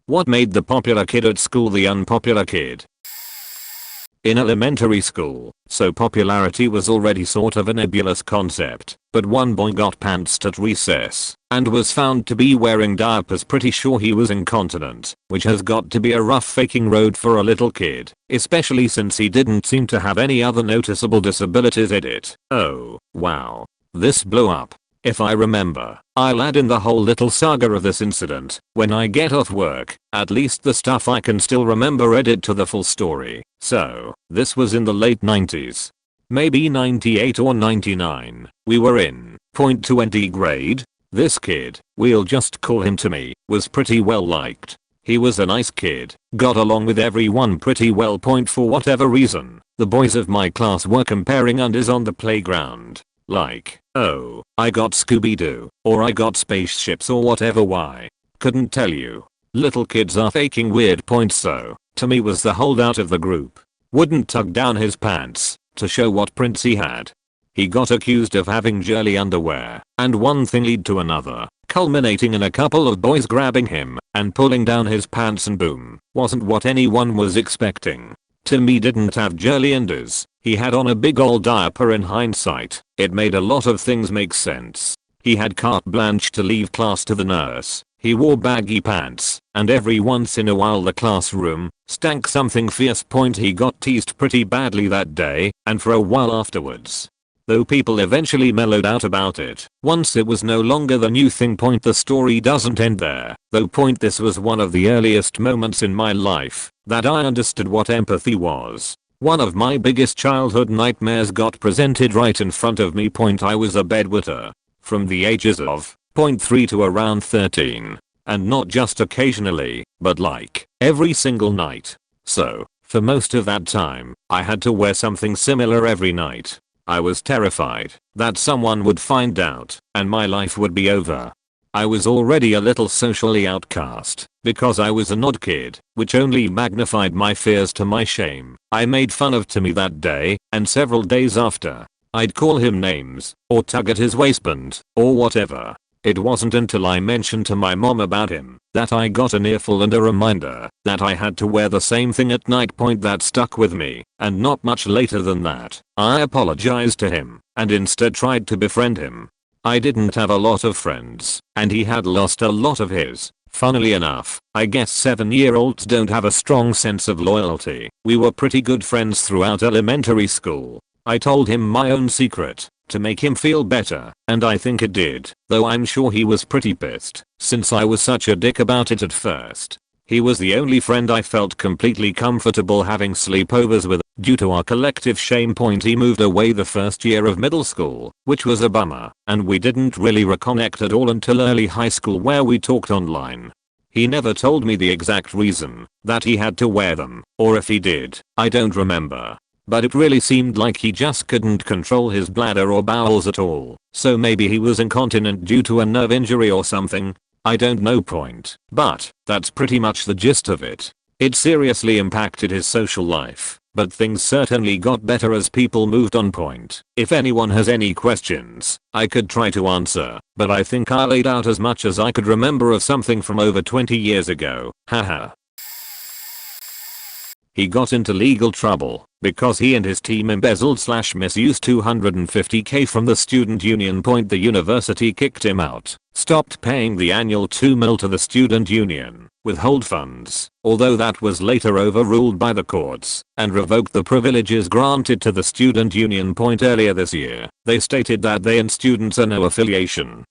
What made the popular kid at school the unpopular kid? In elementary school, so popularity was already sort of a nebulous concept, but one boy got pantsed at recess and was found to be wearing diapers. Pretty sure he was incontinent, which has got to be a rough faking road for a little kid, especially since he didn't seem to have any other noticeable disabilities. Edit. Oh, wow. This blew up. If I remember, I'll add in the whole little saga of this incident when I get off work, at least the stuff I can still remember. Edit to the full story. So, this was in the late 90s. Maybe 98 or 99. We were in .20 grade. This kid, we'll just call him Timmy, was pretty well liked. He was a nice kid, got along with everyone pretty well. For whatever reason, the boys of my class were comparing undies on the playground. Like, oh, I got Scooby-Doo, or I got spaceships, or whatever. Why? Couldn't tell you. Little kids are faking weird. So, Timmy was the holdout of the group. Wouldn't tug down his pants to show what prints he had. He got accused of having jelly underwear, and one thing led to another, culminating in a couple of boys grabbing him and pulling down his pants, and boom, wasn't what anyone was expecting. Timmy didn't have jelly undies. He had on a big old diaper. In hindsight, it made a lot of things make sense. He had carte blanche to leave class to the nurse. He wore baggy pants, and every once in a while the classroom stank something fierce. He got teased pretty badly that day, and for a while afterwards. Though people eventually mellowed out about it once it was no longer the new thing. The story doesn't end there, though. This was one of the earliest moments in my life that I understood what empathy was. One of my biggest childhood nightmares got presented right in front of me. I was a bedwetter from the ages of 3 to around 13. And not just occasionally, but like every single night. So, for most of that time, I had to wear something similar every night. I was terrified that someone would find out and my life would be over. I was already a little socially outcast because I was an odd kid, which only magnified my fears. To my shame, I made fun of Timmy that day, and several days after, I'd call him names or tug at his waistband or whatever. It wasn't until I mentioned to my mom about him that I got an earful and a reminder that I had to wear the same thing at night. That stuck with me, and not much later than that, I apologized to him and instead tried to befriend him. I didn't have a lot of friends, and he had lost a lot of his. Funnily enough, I guess 7-year-olds don't have a strong sense of loyalty. We were pretty good friends throughout elementary school. I told him my own secret to make him feel better, and I think it did, though I'm sure he was pretty pissed since I was such a dick about it at first. He was the only friend I felt completely comfortable having sleepovers with. Due to our collective shame, he moved away the first year of middle school, which was a bummer, and we didn't really reconnect at all until early high school, where we talked online. He never told me the exact reason that he had to wear them, or if he did, I don't remember. But it really seemed like he just couldn't control his bladder or bowels at all, so maybe he was incontinent due to a nerve injury or something. I don't know. But that's pretty much the gist of it. It seriously impacted his social life, but things certainly got better as people moved on. If anyone has any questions, I could try to answer, but I think I laid out as much as I could remember of something from over 20 years ago. Haha. He got into legal trouble because he and his team embezzled/misused $250K from the student union. The university kicked him out, stopped paying the annual $2 million to the student union, withhold funds, although that was later overruled by the courts, and revoked the privileges granted to the student union. Earlier this year, they stated that they and students are no affiliation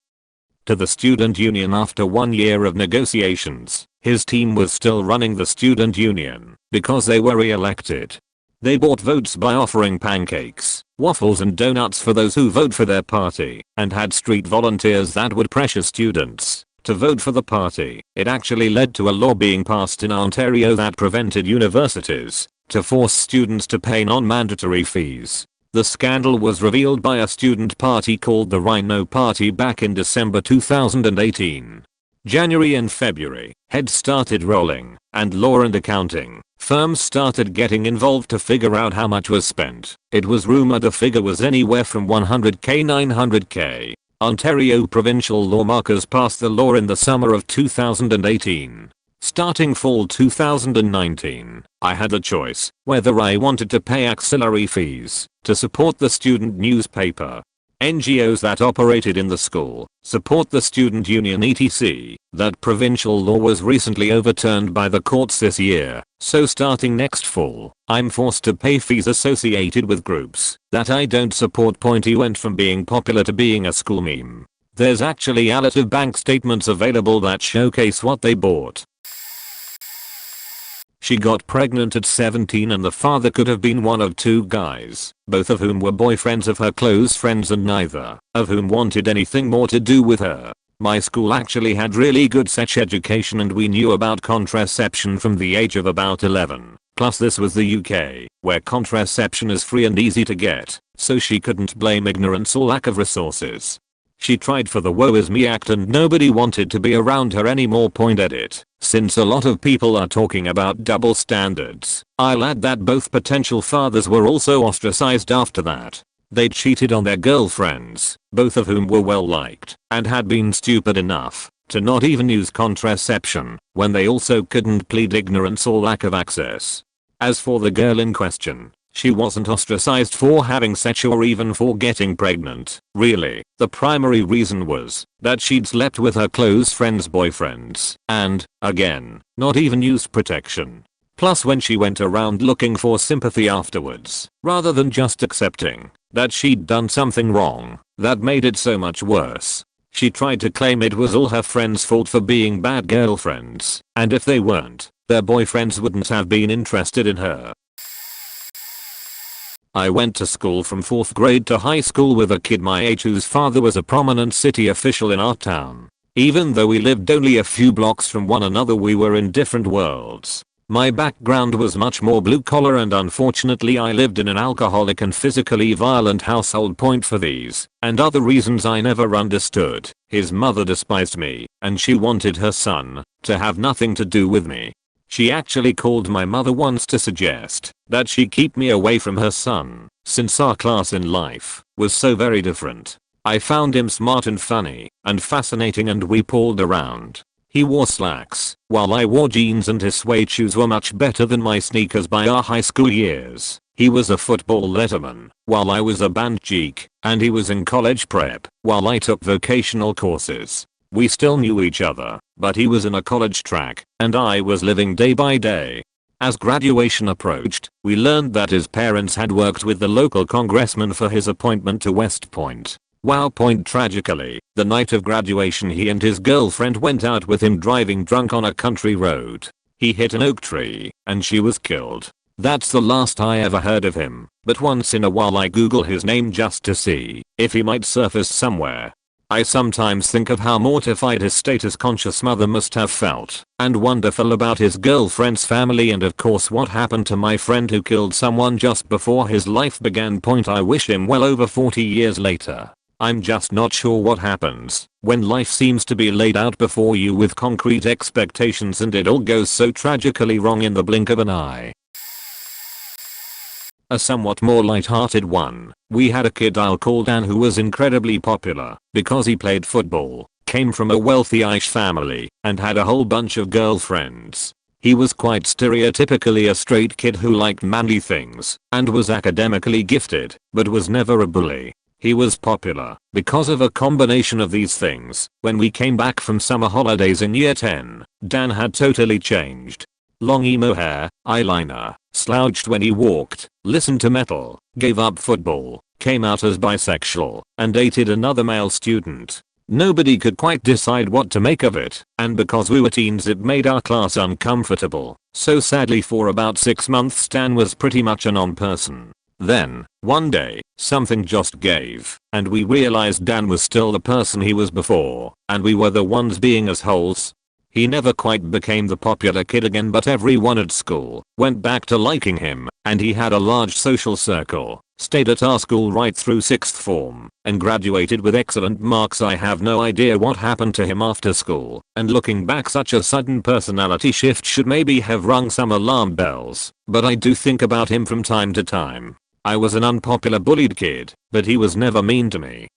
to the student union. After 1 year of negotiations, his team was still running the student union because they were re-elected. They bought votes by offering pancakes, waffles and donuts for those who vote for their party, and had street volunteers that would pressure students to vote for the party. It actually led to a law being passed in Ontario that prevented universities to force students to pay non-mandatory fees. The scandal was revealed by a student party called the Rhino Party back in December 2018. January and February, heads started rolling, and law and accounting firms started getting involved to figure out how much was spent. It was rumored the figure was anywhere from $100K to $900K. Ontario provincial lawmakers passed the law in the summer of 2018. Starting fall 2019, I had a choice whether I wanted to pay auxiliary fees to support the student newspaper, NGOs that operated in the school, support the student union etc. That provincial law was recently overturned by the courts this year, so starting next fall, I'm forced to pay fees associated with groups that I don't support. Pointy went from being popular to being a school meme. There's actually a lot of bank statements available that showcase what they bought. She got pregnant at 17 and the father could have been one of two guys, both of whom were boyfriends of her close friends and neither of whom wanted anything more to do with her. My school actually had really good sex education and we knew about contraception from the age of about 11. Plus this was the UK, where contraception is free and easy to get, so she couldn't blame ignorance or lack of resources. She tried for the woe is me act and nobody wanted to be around her anymore. Edit. Since a lot of people are talking about double standards, I'll add that both potential fathers were also ostracized after that. They cheated on their girlfriends, both of whom were well liked, and had been stupid enough to not even use contraception, when they also couldn't plead ignorance or lack of access. As for the girl in question, she wasn't ostracized for having sex or even for getting pregnant. Really, the primary reason was that she'd slept with her close friends' boyfriends and, again, not even used protection. Plus when she went around looking for sympathy afterwards, rather than just accepting that she'd done something wrong, that made it so much worse. She tried to claim it was all her friends' fault for being bad girlfriends, and if they weren't, their boyfriends wouldn't have been interested in her. I went to school from 4th grade to high school with a kid my age whose father was a prominent city official in our town. Even though we lived only a few blocks from one another, we were in different worlds. My background was much more blue collar and unfortunately I lived in an alcoholic and physically violent household. For these and other reasons I never understood, his mother despised me and she wanted her son to have nothing to do with me. She actually called my mother once to suggest that she keep me away from her son, since our class in life was so very different. I found him smart and funny and fascinating and we pulled around. He wore slacks, while I wore jeans and his suede shoes were much better than my sneakers by our high school years. He was a football letterman, while I was a band geek, and he was in college prep, while I took vocational courses. We still knew each other, but he was in a college track, and I was living day by day. As graduation approached, we learned that his parents had worked with the local congressman for his appointment to West Point. Wow. Tragically, the night of graduation he and his girlfriend went out with him driving drunk on a country road. He hit an oak tree, and she was killed. That's the last I ever heard of him, but once in a while I Google his name just to see if he might surface somewhere. I sometimes think of how mortified his status-conscious mother must have felt, and wonderful about his girlfriend's family and of course what happened to my friend who killed someone just before his life began. I wish him well over 40 years later. I'm just not sure what happens when life seems to be laid out before you with concrete expectations and it all goes so tragically wrong in the blink of an eye. A somewhat more light-hearted one. We had a kid I'll call Dan who was incredibly popular because he played football, came from a wealthy Irish family, and had a whole bunch of girlfriends. He was quite stereotypically a straight kid who liked manly things and was academically gifted, but was never a bully. He was popular because of a combination of these things. When we came back from summer holidays in year 10, Dan had totally changed. Long emo hair, eyeliner, slouched when he walked, listened to metal, gave up football, came out as bisexual, and dated another male student. Nobody could quite decide what to make of it, and because we were teens it made our class uncomfortable. So sadly for about 6 months Dan was pretty much a non-person. Then, one day, something just gave, and we realized Dan was still the person he was before, and we were the ones being assholes. He never quite became the popular kid again, but everyone at school went back to liking him, and he had a large social circle, stayed at our school right through 6th form, and graduated with excellent marks. I have no idea what happened to him after school, and looking back such a sudden personality shift should maybe have rung some alarm bells, but I do think about him from time to time. I was an unpopular bullied kid, but he was never mean to me.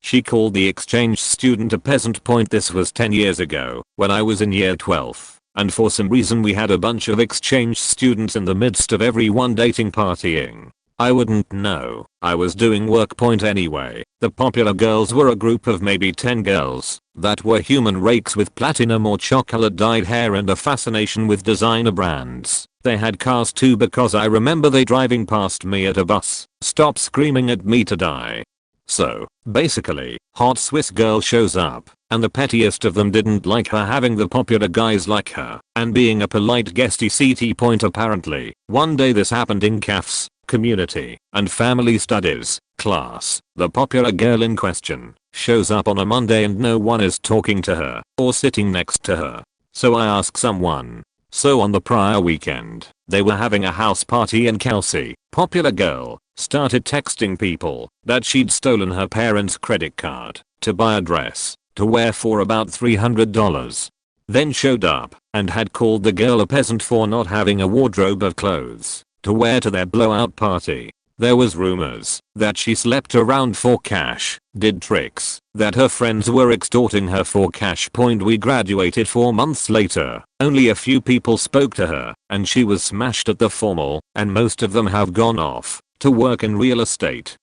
She called the exchange student a peasant. This was 10 years ago when I was in year 12. And for some reason we had a bunch of exchange students in the midst of everyone dating partying. I wouldn't know. I was doing work. Anyway, the popular girls were a group of maybe 10 girls that were human rakes with platinum or chocolate dyed hair and a fascination with designer brands. They had cars too, because I remember they driving past me at a bus stop screaming at me to die. So, basically, hot Swiss girl shows up, and the pettiest of them didn't like her having the popular guys like her, and being a polite guest ECT. Apparently, one day this happened in CAF's community and family studies class. The popular girl in question shows up on a Monday and no one is talking to her or sitting next to her. So I ask someone. So on the prior weekend, they were having a house party and Kelsey, popular girl, started texting people that she'd stolen her parents' credit card to buy a dress to wear for about $300. Then showed up and had called the girl a peasant for not having a wardrobe of clothes to wear to their blowout party. There was rumors that she slept around for cash, did tricks, that her friends were extorting her for cash. We graduated 4 months later, only a few people spoke to her, and she was smashed at the formal, and most of them have gone off to work in real estate.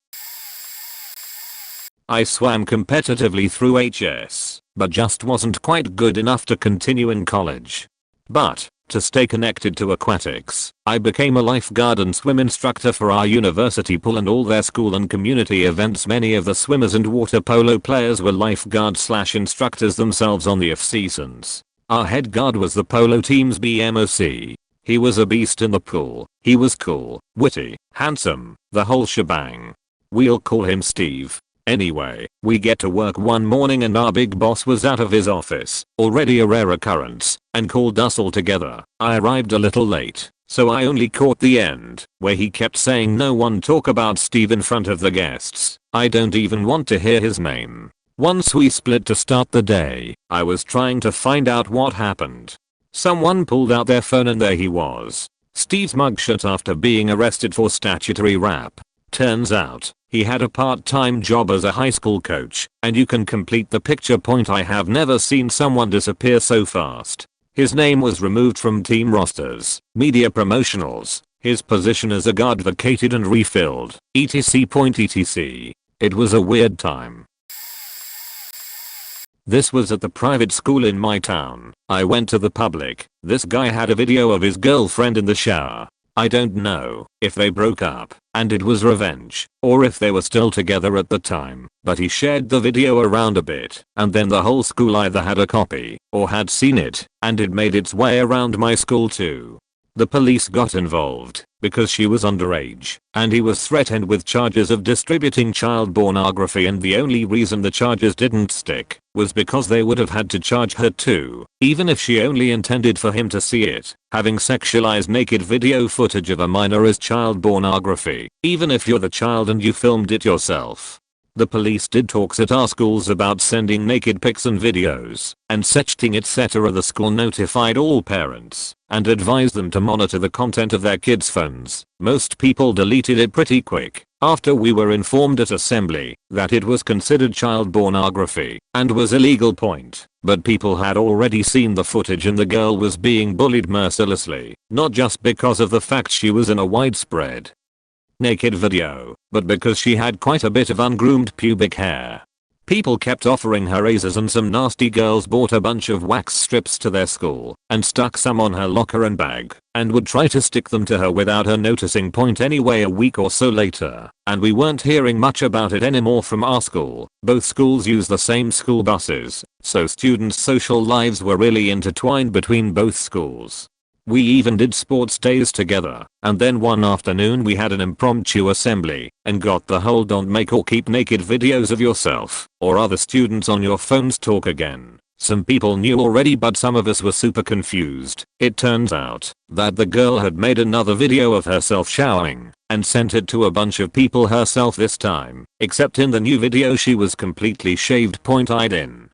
I swam competitively through HS, but just wasn't quite good enough to continue in college. But to stay connected to aquatics, I became a lifeguard and swim instructor for our university pool and all their school and community events. Many of the swimmers and water polo players were lifeguards/instructors themselves on the off seasons. Our head guard was the polo team's BMOC. He was a beast in the pool. He was cool, witty, handsome, the whole shebang. We'll call him Steve. Anyway, we get to work one morning and our big boss was out of his office, already a rare occurrence, and called us all together. I arrived a little late, so I only caught the end, where he kept saying no one talk about Steve in front of the guests. I don't even want to hear his name. Once we split to start the day, I was trying to find out what happened. Someone pulled out their phone and there he was. Steve's mugshot after being arrested for statutory rap. Turns out, he had a part-time job as a high school coach, and you can complete the picture. I have never seen someone disappear so fast. His name was removed from team rosters, media promotionals, his position as a guard vacated and refilled, etc. It was a weird time. This was at the private school in my town. I went to the public. This guy had a video of his girlfriend in the shower. I don't know if they broke up and it was revenge or if they were still together at the time, but he shared the video around a bit and then the whole school either had a copy or had seen it, and it made its way around my school too. The police got involved because she was underage and he was threatened with charges of distributing child pornography, and the only reason the charges didn't stick was because they would have had to charge her too, even if she only intended for him to see it. Having sexualized naked video footage of a minor is child pornography, even if you're the child and you filmed it yourself. The police did talks at our schools about sending naked pics and videos and sexting etc. The school notified all parents and advised them to monitor the content of their kids' phones. Most people deleted it pretty quick after we were informed at assembly that it was considered child pornography and was illegal. But people had already seen the footage and the girl was being bullied mercilessly, not just because of the fact she was in a widespread naked video, but because she had quite a bit of ungroomed pubic hair. People kept offering her razors and some nasty girls bought a bunch of wax strips to their school and stuck some on her locker and bag and would try to stick them to her without her noticing. Anyway, a week or so later, and we weren't hearing much about it anymore from our school. Both schools use the same school buses, so students' social lives were really intertwined between both schools. We even did sports days together, and then one afternoon we had an impromptu assembly and got the whole don't make or keep naked videos of yourself or other students on your phones talk again. Some people knew already, but some of us were super confused. It turns out that the girl had made another video of herself showering and sent it to a bunch of people herself this time, except in the new video she was completely shaved. I'd in.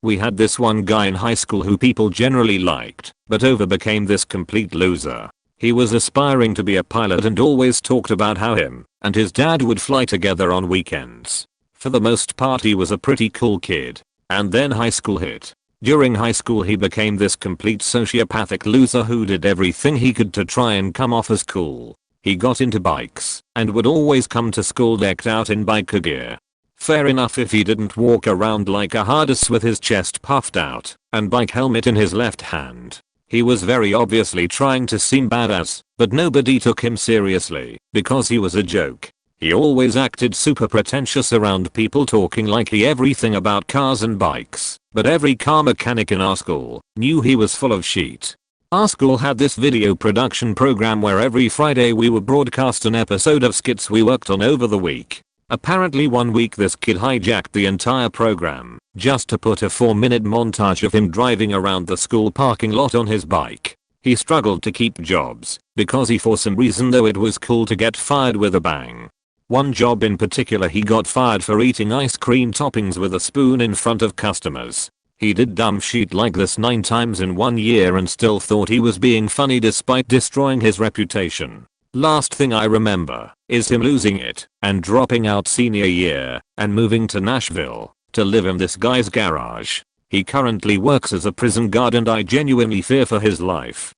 We had this one guy in high school who people generally liked, but over became this complete loser. He was aspiring to be a pilot and always talked about how him and his dad would fly together on weekends. For the most part he was a pretty cool kid. And then high school hit. During high school he became this complete sociopathic loser who did everything he could to try and come off as cool. He got into bikes and would always come to school decked out in biker gear. Fair enough if he didn't walk around like a hardus with his chest puffed out and bike helmet in his left hand. He was very obviously trying to seem badass, but nobody took him seriously because he was a joke. He always acted super pretentious around people talking like he everything about cars and bikes, but every car mechanic in our school knew he was full of shit. Our school had this video production program where every Friday we would broadcast an episode of skits we worked on over the week. Apparently one week this kid hijacked the entire program just to put a 4-minute montage of him driving around the school parking lot on his bike. He struggled to keep jobs because he for some reason though it was cool to get fired with a bang. One job in particular he got fired for eating ice cream toppings with a spoon in front of customers. He did dumb shit like this 9 times in 1 year and still thought he was being funny despite destroying his reputation. Last thing I remember is him losing it and dropping out senior year and moving to Nashville to live in this guy's garage. He currently works as a prison guard and I genuinely fear for his life.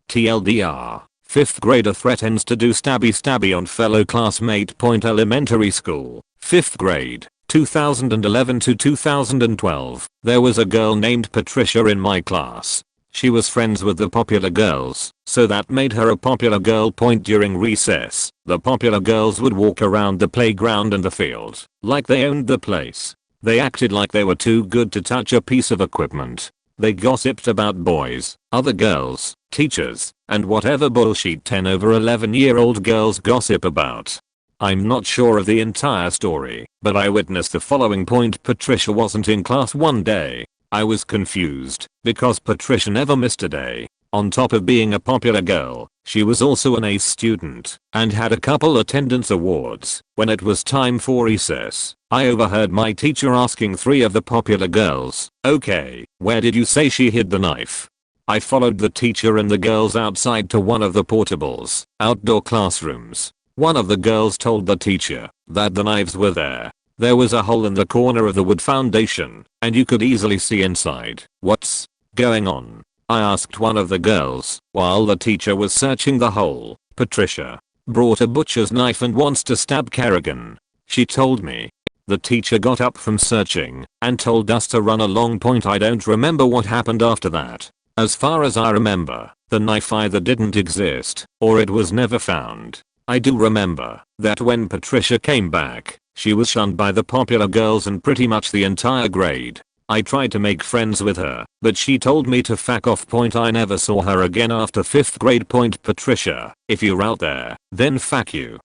TLDR. 5th grader threatens to do stabby on fellow classmate. Elementary school, 5th grade, 2011 to 2012. There was a girl named Patricia in my class. She was friends with the popular girls, so that made her a popular girl. During recess, the popular girls would walk around the playground and the field like they owned the place. They acted like they were too good to touch a piece of equipment. They gossiped about boys, other girls, teachers, and whatever bullshit 10 over 11-year-old girls gossip about. I'm not sure of the entire story, but I witnessed the following. Patricia wasn't in class one day. I was confused because Patricia never missed a day. On top of being a popular girl, she was also an ace student and had a couple attendance awards. When it was time for recess, I overheard my teacher asking 3 of the popular girls, "Okay, where did you say she hid the knife?" I followed the teacher and the girls outside to one of the portables, outdoor classrooms. One of the girls told the teacher that the knives were there. There was a hole in the corner of the wood foundation, and you could easily see inside. "What's going on?" I asked one of the girls while the teacher was searching the hole. "Patricia brought a butcher's knife and wants to stab Kerrigan," she told me. The teacher got up from searching and told us to run along. I don't remember what happened after that. As far as I remember, the knife either didn't exist or it was never found. I do remember that when Patricia came back, she was shunned by the popular girls and pretty much the entire grade. I tried to make friends with her, but she told me to fuck off. I never saw her again after 5th grade. Patricia, if you're out there, then fuck you.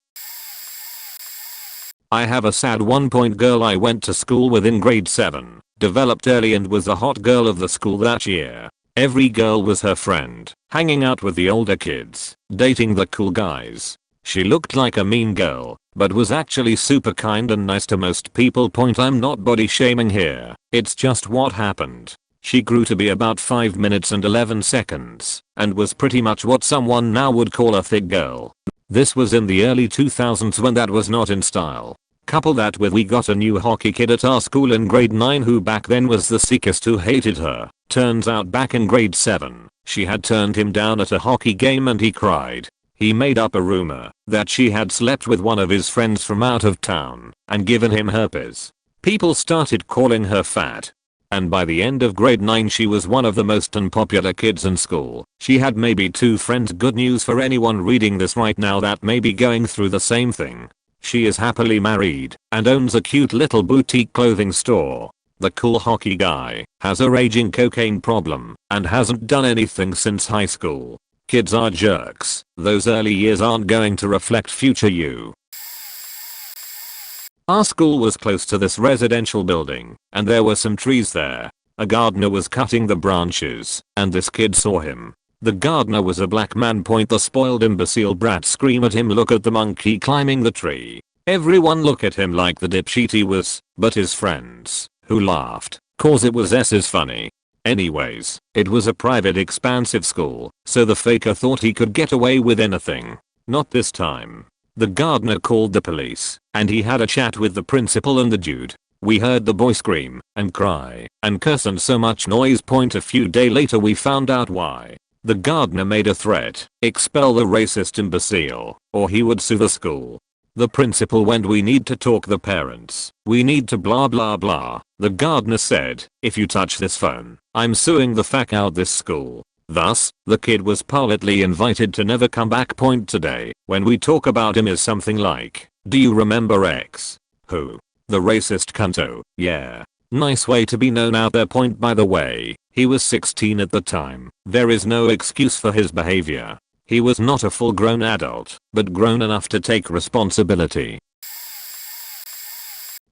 I have a sad one. Girl I went to school with in grade 7, developed early and was the hot girl of the school that year. Every girl was her friend, hanging out with the older kids, dating the cool guys. She looked like a mean girl, but was actually super kind and nice to most people. I'm not body shaming here, it's just what happened. She grew to be about 5 minutes and 11 seconds, and was pretty much what someone now would call a thick girl. This was in the early 2000s when that was not in style. Couple that with we got a new hockey kid at our school in grade 9 who back then was the sickest who hated her. Turns out back in grade 7, she had turned him down at a hockey game and he cried. He made up a rumor that she had slept with one of his friends from out of town and given him herpes. People started calling her fat. And by the end of grade 9 she was one of the most unpopular kids in school. She had maybe 2 friends. Good news for anyone reading this right now that may be going through the same thing. She is happily married and owns a cute little boutique clothing store. The cool hockey guy has a raging cocaine problem and hasn't done anything since high school. Kids are jerks. Those early years aren't going to reflect future you. Our school was close to this residential building, and there were some trees there. A gardener was cutting the branches, and this kid saw him. The gardener was a black man. The spoiled imbecile brat scream at him, "Look at the monkey climbing the tree." Everyone look at him like the dipshit he was, but his friends, who laughed, cause it was funny. Anyways, it was a private expansive school, so the faker thought he could get away with anything. Not this time. The gardener called the police, and he had a chat with the principal and the dude. We heard the boy scream and cry and curse and so much noise. A few days later we found out why. The gardener made a threat, expel the racist imbecile, or he would sue the school. The principal went, we need to talk the parents, we need to blah blah blah. The gardener said, if you touch this phone, I'm suing the fuck out this school. Thus, the kid was politely invited to never come back. Today, when we talk about him is something like, do you remember X? Who? The racist cunto, yeah. Nice way to be known out there. By the way, he was 16 at the time. There is no excuse for his behavior. He was not a full-grown adult, but grown enough to take responsibility.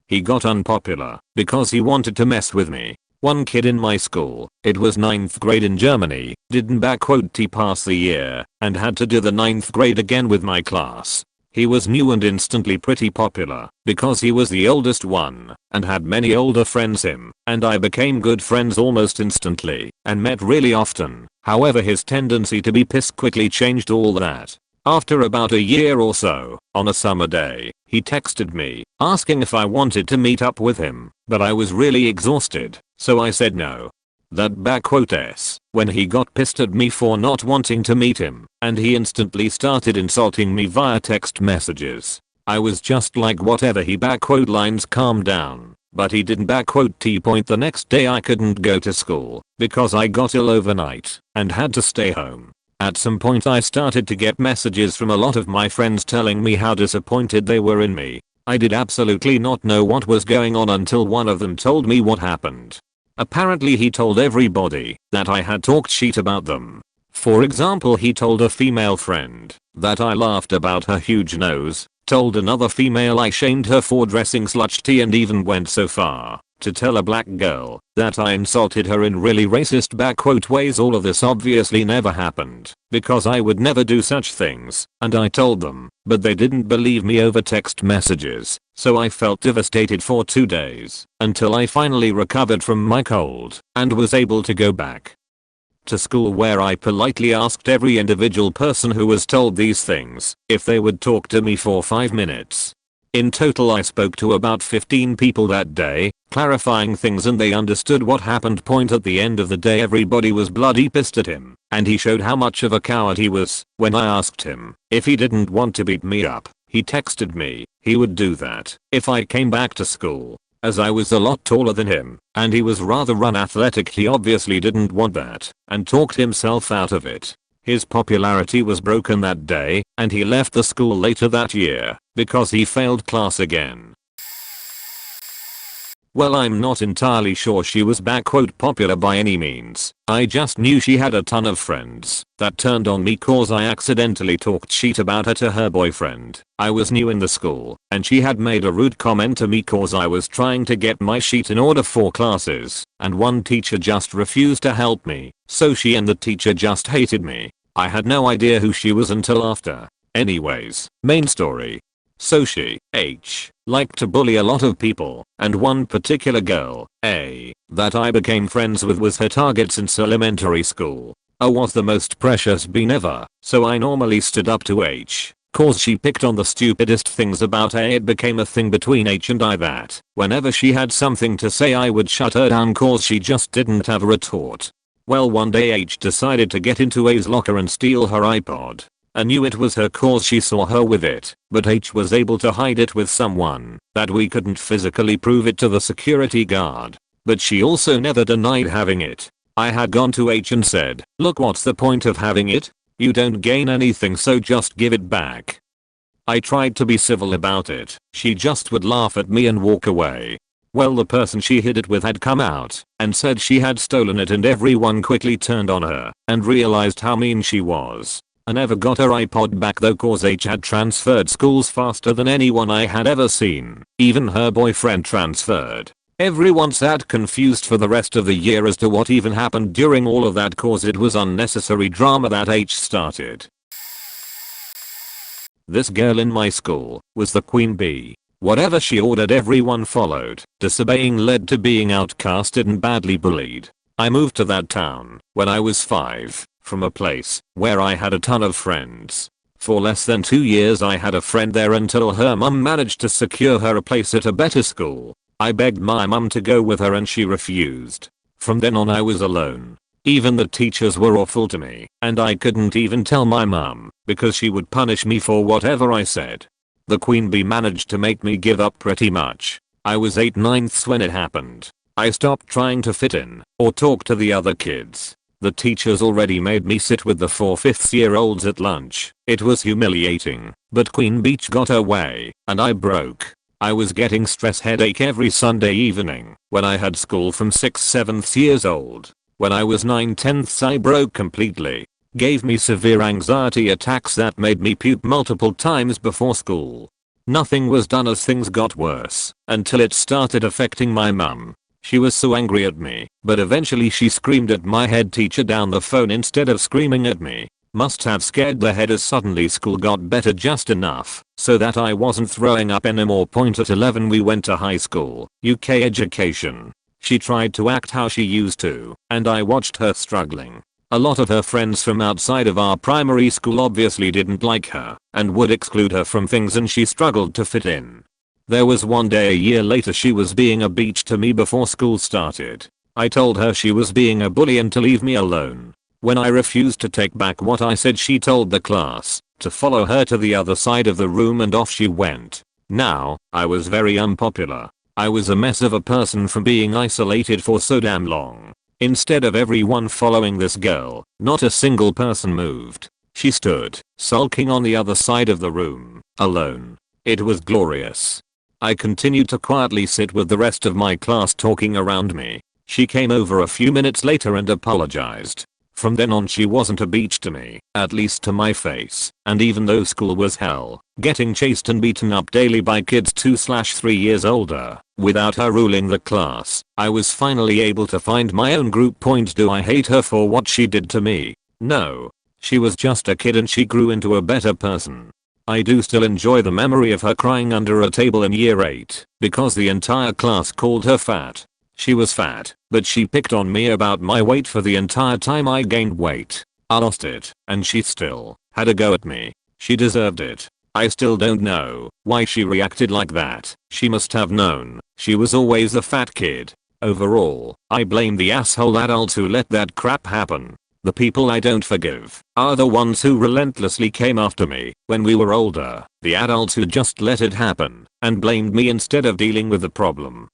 He got unpopular because he wanted to mess with me. One kid in my school, it was 9th grade in Germany, didn't pass the year and had to do the 9th grade again with my class. He was new and instantly pretty popular because he was the oldest one and had many older friends. Him and I became good friends almost instantly and met really often. However, his tendency to be pissed quickly changed all that. After about a year or so, on a summer day, he texted me asking if I wanted to meet up with him, but I was really exhausted, so I said no. That backquotes when he got pissed at me for not wanting to meet him, and he instantly started insulting me via text messages. I was just like whatever, he backquote lines, calm down, but he didn't backquote T. The next day I couldn't go to school because I got ill overnight and had to stay home. At some point I started to get messages from a lot of my friends telling me how disappointed they were in me. I did absolutely not know what was going on until one of them told me what happened. Apparently he told everybody that I had talked shit about them. For example, he told a female friend that I laughed about her huge nose, told another female I shamed her for dressing slutty, and even went so far to tell a black girl that I insulted her in really racist backquote ways. All of this obviously never happened because I would never do such things, and I told them, but they didn't believe me over text messages, so I felt devastated for 2 days until I finally recovered from my cold and was able to go back to school, where I politely asked every individual person who was told these things if they would talk to me for 5 minutes. In total I spoke to about 15 people that day, clarifying things, and they understood what happened. At the end of the day everybody was bloody pissed at him, and he showed how much of a coward he was. When I asked him if he didn't want to beat me up, he texted me he would do that if I came back to school. As I was a lot taller than him, and he was rather unathletic, he obviously didn't want that, and talked himself out of it. His popularity was broken that day, and he left the school later that year because he failed class again. Well, I'm not entirely sure she was popular by any means. I just knew she had a ton of friends that turned on me cause I accidentally talked shit about her to her boyfriend. I was new in the school, and she had made a rude comment to me cause I was trying to get my sheet in order for classes, and one teacher just refused to help me, so she and the teacher just hated me. I had no idea who she was until after. Anyways, main story. So she, H, liked to bully a lot of people, and one particular girl, A, that I became friends with was her target since elementary school. A was the most precious bean ever, so I normally stood up to H, cause she picked on the stupidest things about A. It became a thing between H and I that whenever she had something to say I would shut her down cause she just didn't have a retort. Well, one day H decided to get into A's locker and steal her iPod. I knew it was her cause she saw her with it, but H was able to hide it with someone that we couldn't physically prove it to the security guard. But she also never denied having it. I had gone to H and said, look, what's the point of having it? You don't gain anything, so just give it back. I tried to be civil about it. She just would laugh at me and walk away. Well, the person she hid it with had come out and said she had stolen it, and everyone quickly turned on her and realized how mean she was. I never got her iPod back though cause H had transferred schools faster than anyone I had ever seen. Even her boyfriend transferred. Everyone sat confused for the rest of the year as to what even happened during all of that cause it was unnecessary drama that H started. This girl in my school was the queen bee. Whatever she ordered everyone followed. Disobeying led to being outcasted and badly bullied. I moved to that town when I was 5 from a place where I had a ton of friends. For less than 2 years I had a friend there until her mum managed to secure her a place at a better school. I begged my mum to go with her and she refused. From then on I was alone. Even the teachers were awful to me, and I couldn't even tell my mum because she would punish me for whatever I said. The queen bee managed to make me give up pretty much. I was 8/9 when it happened. I stopped trying to fit in or talk to the other kids. The teachers already made me sit with the 4/5 year olds at lunch. It was humiliating, but Queen Beach got her way, and I broke. I was getting stress headache every Sunday evening when I had school from 6/7 years old. When I was 9/10 I broke completely. Gave me severe anxiety attacks that made me puke multiple times before school. Nothing was done as things got worse until it started affecting my mum. She was so angry at me, but eventually she screamed at my head teacher down the phone instead of screaming at me. Must have scared the head as suddenly school got better just enough so that I wasn't throwing up anymore. At 11 we went to high school, UK education. She tried to act how she used to, and I watched her struggling. A lot of her friends from outside of our primary school obviously didn't like her and would exclude her from things and she struggled to fit in. There was one day a year later she was being a beach to me before school started. I told her she was being a bully and to leave me alone. When I refused to take back what I said she told the class to follow her to the other side of the room and off she went. Now, I was very unpopular. I was a mess of a person from being isolated for so damn long. Instead of everyone following this girl, not a single person moved. She stood, sulking on the other side of the room, alone. It was glorious. I continued to quietly sit with the rest of my class talking around me. She came over a few minutes later and apologized. From then on she wasn't a beach to me, at least to my face, and even though school was hell, getting chased and beaten up daily by kids 2/3 years older, without her ruling the class, I was finally able to find my own group. Do I hate her for what she did to me? No. She was just a kid and she grew into a better person. I do still enjoy the memory of her crying under a table in year 8 because the entire class called her fat. She was fat, but she picked on me about my weight for the entire time I gained weight. I lost it, and she still had a go at me. She deserved it. I still don't know why she reacted like that. She must have known she was always a fat kid. Overall, I blame the asshole adults who let that crap happen. The people I don't forgive are the ones who relentlessly came after me when we were older. The adults who just let it happen and blamed me instead of dealing with the problem.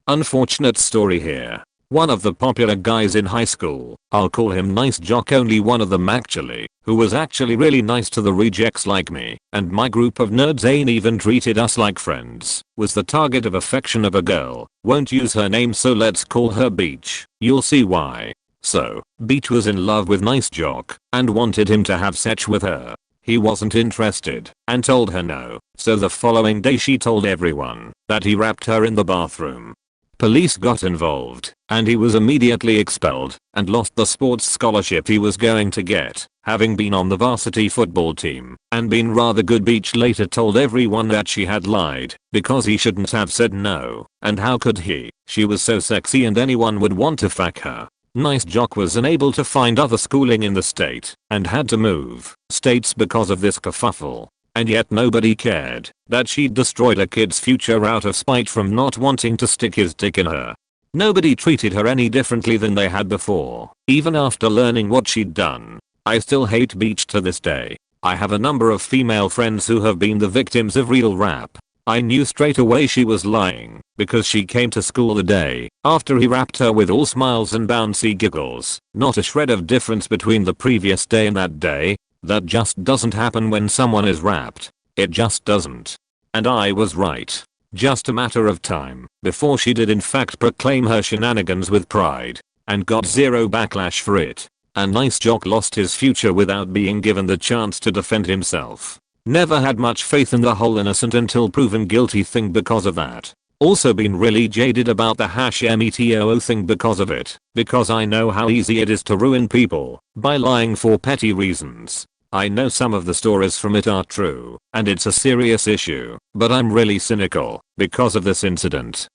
Unfortunate story here. One of the popular guys in high school, I'll call him Nice Jock, only one of them actually, who was actually really nice to the rejects like me, and my group of nerds ain't even treated us like friends, was the target of affection of a girl. Won't use her name so let's call her Beach. You'll see why. So, Beach was in love with Nice Jock and wanted him to have sex with her. He wasn't interested and told her no, so the following day she told everyone that he raped her in the bathroom. Police got involved, and he was immediately expelled and lost the sports scholarship he was going to get, having been on the varsity football team and been rather good. Beach later told everyone that she had lied because he shouldn't have said no, and how could he? She was so sexy and anyone would want to fuck her. Nice Jock was unable to find other schooling in the state and had to move states because of this kerfuffle. And yet nobody cared that she'd destroyed a kid's future out of spite from not wanting to stick his dick in her. Nobody treated her any differently than they had before, even after learning what she'd done. I still hate Beach to this day. I have a number of female friends who have been the victims of real rap. I knew straight away she was lying because she came to school the day after he rapped her with all smiles and bouncy giggles. Not a shred of difference between the previous day and that day. That just doesn't happen when someone is rapped. It just doesn't. And I was right. Just a matter of time before she did in fact proclaim her shenanigans with pride and got zero backlash for it. And Nice Jock lost his future without being given the chance to defend himself. Never had much faith in the whole innocent until proven guilty thing because of that. Also been really jaded about the #metoo thing because of it. Because I know how easy it is to ruin people by lying for petty reasons. I know some of the stories from it are true, and it's a serious issue, but I'm really cynical because of this incident.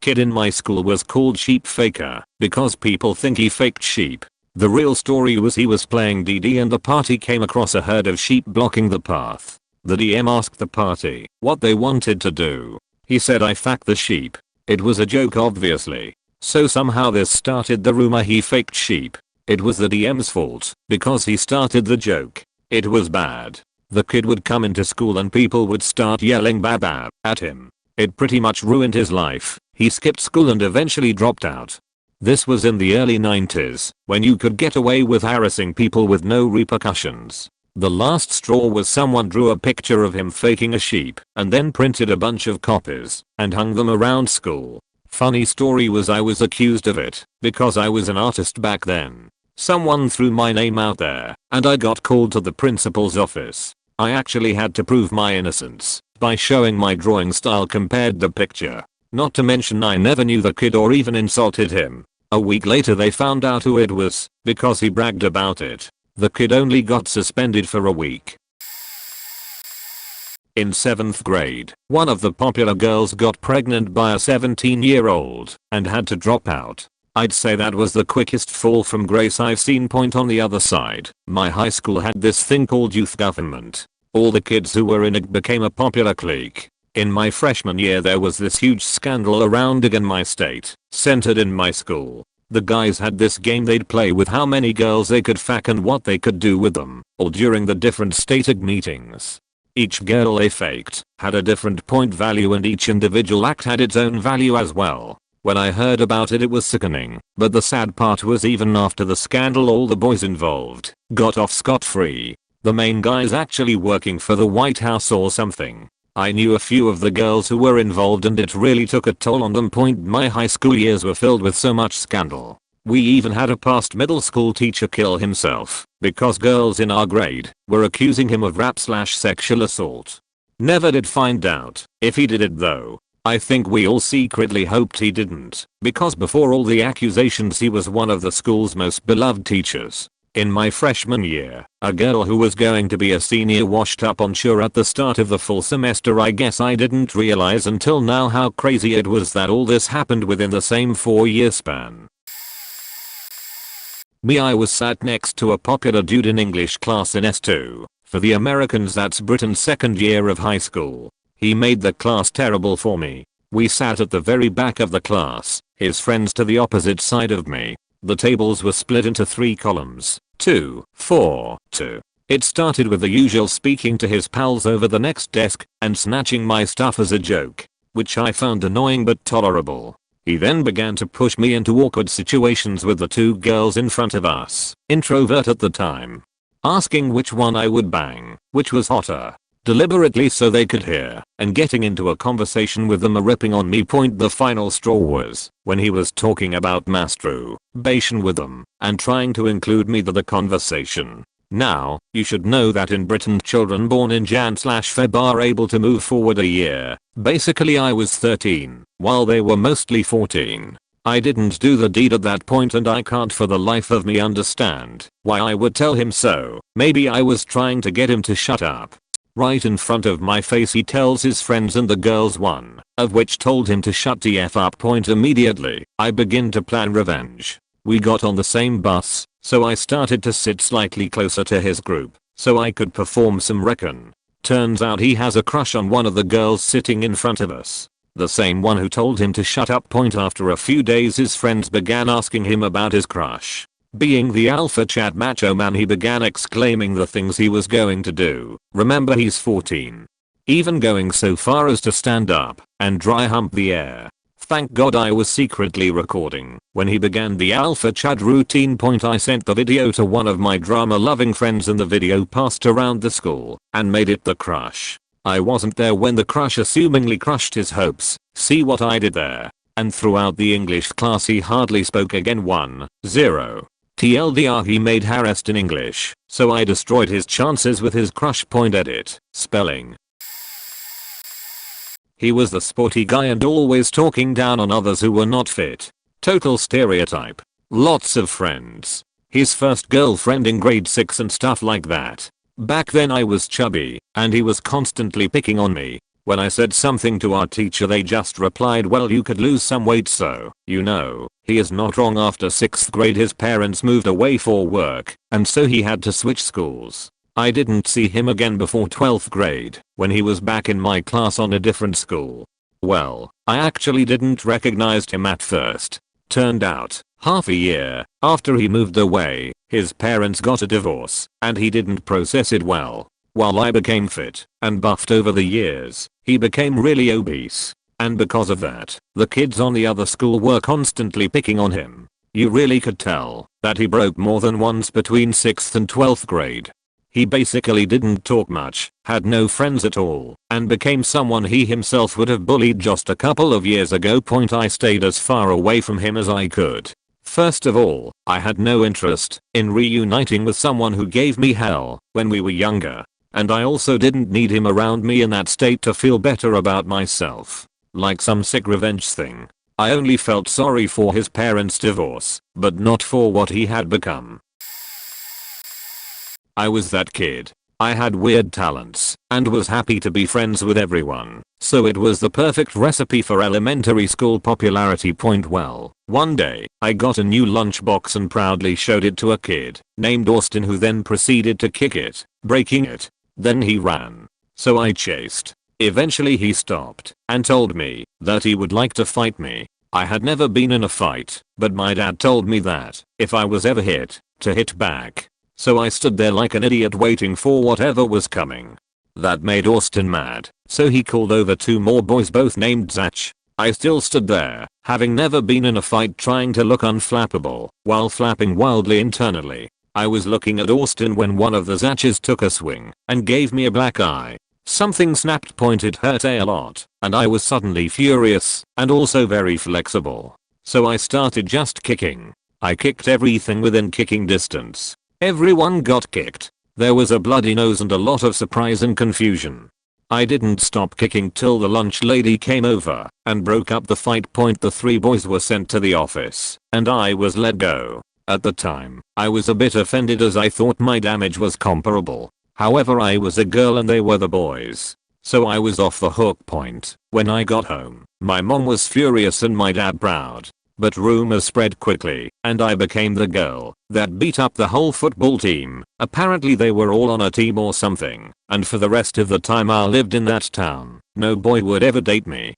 kid in my school was called Sheep Faker because people think he faked sheep. The real story was he was playing DD and the party came across a herd of sheep blocking the path. The DM asked the party what they wanted to do. He said, "I faked the sheep." It was a joke obviously. So somehow this started the rumor he faked sheep. It was the DM's fault because he started the joke. It was bad. The kid would come into school and people would start yelling "baba" at him. It pretty much ruined his life. He skipped school and eventually dropped out. This was in the early 90s, when you could get away with harassing people with no repercussions. The last straw was someone drew a picture of him faking a sheep and then printed a bunch of copies and hung them around school. Funny story was I was accused of it because I was an artist back then. Someone threw my name out there and I got called to the principal's office. I actually had to prove my innocence by showing my drawing style compared the picture. Not to mention I never knew the kid or even insulted him. A week later they found out who it was because he bragged about it. The kid only got suspended for a week. In 7th grade, one of the popular girls got pregnant by a 17-year-old and had to drop out. I'd say that was the quickest fall from grace I've seen. Point on the other side, my high school had this thing called youth government. All the kids who were in it became a popular clique. In my freshman year there was this huge scandal around it in my state, centered in my school. The guys had this game they'd play with how many girls they could fuck and what they could do with them, all during the different stated meetings. Each girl they faked had a different point value and each individual act had its own value as well. When I heard about it, it was sickening, but the sad part was even after the scandal all the boys involved got off scot-free. The main guy's actually working for the White House or something. I knew a few of the girls who were involved and it really took a toll on them. My high school years were filled with so much scandal. We even had a past middle school teacher kill himself because girls in our grade were accusing him of rap/sexual assault. Never did find out if he did it though. I think we all secretly hoped he didn't because before all the accusations he was one of the school's most beloved teachers. In my freshman year, a girl who was going to be a senior washed up on shore at the start of the fall semester. I guess I didn't realize until now how crazy it was that all this happened within the same 4-year span. I was sat next to a popular dude in English class in S2. For the Americans that's Britain's second year of high school. He made the class terrible for me. We sat at the very back of the class, his friends to the opposite side of me. The tables were split into 3 columns, 2, 4, 2. It started with the usual speaking to his pals over the next desk and snatching my stuff as a joke, which I found annoying but tolerable. He then began to push me into awkward situations with the 2 girls in front of us, introvert at the time, asking which one I would bang, which was hotter, deliberately so they could hear, and getting into a conversation with them, ripping on me. The final straw was when he was talking about masturbation with them and trying to include me to the conversation. Now, you should know that in Britain children born in Jan/Feb are able to move forward a year. Basically I was 13, while they were mostly 14. I didn't do the deed at that point and I can't for the life of me understand why I would tell him so. Maybe I was trying to get him to shut up. Right in front of my face he tells his friends and the girls, one of which told him to shut the F up. Immediately, I begin to plan revenge. We got on the same bus, so I started to sit slightly closer to his group so I could perform some recon. Turns out he has a crush on one of the girls sitting in front of us. The same one who told him to shut up. After a few days his friends began asking him about his crush. Being the alpha chat macho man, he began exclaiming the things he was going to do. Remember, he's 14. Even going so far as to stand up and dry hump the air. Thank God I was secretly recording when he began the alpha chat routine. I sent the video to one of my drama loving friends and the video passed around the school and made it the crush. I wasn't there when the crush assumingly crushed his hopes. See what I did there? And throughout the English class he hardly spoke again. 1-0. TLDR, he made harassed in English, so I destroyed his chances with his crush. Edit. Spelling. He was the sporty guy and always talking down on others who were not fit. Total stereotype. Lots of friends. His first girlfriend in grade 6 and stuff like that. Back then I was chubby, and he was constantly picking on me. When I said something to our teacher they just replied, well, you could lose some weight, so, you know, he is not wrong. After 6th grade his parents moved away for work, and so he had to switch schools. I didn't see him again before 12th grade, when he was back in my class on a different school. Well, I actually didn't recognize him at first. Turned out, half a year after he moved away, his parents got a divorce, and he didn't process it well. While I became fit and buffed over the years, he became really obese. And because of that, the kids on the other school were constantly picking on him. You really could tell that he broke more than once between 6th and 12th grade. He basically didn't talk much, had no friends at all, and became someone he himself would have bullied just a couple of years ago. I stayed as far away from him as I could. First of all, I had no interest in reuniting with someone who gave me hell when we were younger, and I also didn't need him around me in that state to feel better about myself. Like some sick revenge thing. I only felt sorry for his parents' divorce, but not for what he had become. I was that kid. I had weird talents and was happy to be friends with everyone, so it was the perfect recipe for elementary school popularity. Well, one day, I got a new lunchbox and proudly showed it to a kid named Austin, who then proceeded to kick it, breaking it. Then he ran. So I chased. Eventually he stopped and told me that he would like to fight me. I had never been in a fight, but my dad told me that if I was ever hit, to hit back. So I stood there like an idiot waiting for whatever was coming. That made Austin mad, so he called over 2 more boys, both named Zach. I still stood there, having never been in a fight, trying to look unflappable while flapping wildly internally. I was looking at Austin when one of the Zachs took a swing and gave me a black eye. Something snapped. It hurt a lot, and I was suddenly furious and also very flexible. So I started just kicking. I kicked everything within kicking distance. Everyone got kicked. There was a bloody nose and a lot of surprise and confusion. I didn't stop kicking till the lunch lady came over and broke up the fight. The 3 boys were sent to the office, and I was let go. At the time, I was a bit offended as I thought my damage was comparable. However, I was a girl and they were the boys, so I was off the hook. When I got home, my mom was furious and my dad proud. But rumors spread quickly, and I became the girl that beat up the whole football team. Apparently they were all on a team or something, and for the rest of the time I lived in that town, no boy would ever date me.